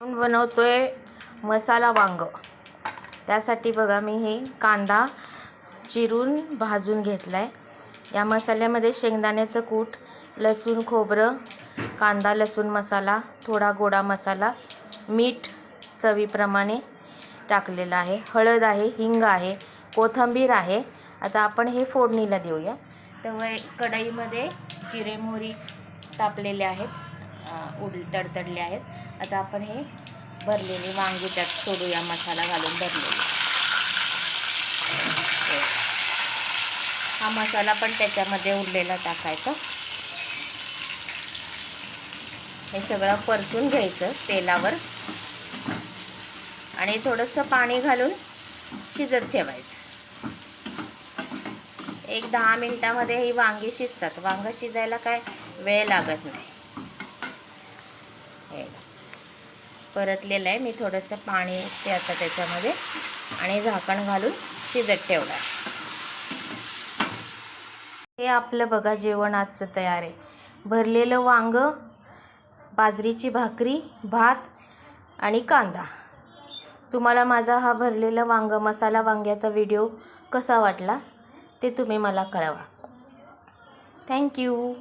बनवतोय मसाला वांग। त्यासाठी बघा मी हे कांदा चिरून भाजून घेतलाय। या मसाल्यामध्ये शेंगदाण्याचं कूट, लसूण खोबरं, कांदा लसूण मसाला, थोडा गोडा मसाला, मीठ चवीप्रमाणे टाकलेला आहे, हळद आहे, हिंग आहे, कोथिंबीर आहे। आता आपण हे फोडणीला देऊया। तर कढईमध्ये जिरे मोहरी तापलेले आहेत, तडतडले आहेत। आता आपण हे भरलेले वांगे त्यात सोडूया, मसाला घालून भरलेले। हा मसाला पण त्याच्यामध्ये उरलेला टाकायचा। हे सगळं परतून घ्यायचं तेलावर आणि थोडंसं पाणी घालून शिजत ठेवायचं। 1-10 मिनिटांमध्ये ही वांगी शिजतात। वांग शिजायला काय वेळ लागत नाही। हे परतलेलं आहे, मी थोडंसं पाणी ते आता त्याच्यामध्ये आणि झाकण घालून शिजत ठेवलं आहे। हे आपलं बघा जेवण आजचं तयार आहे। भरलेलं वांग, बाजरीची भाकरी, भात आणि कांदा। तुम्हाला माझा हा भरलेला वांग मसाला वांग्याचा व्हिडिओ कसा वाटला ते तुम्ही मला कळवा। थँक्यू।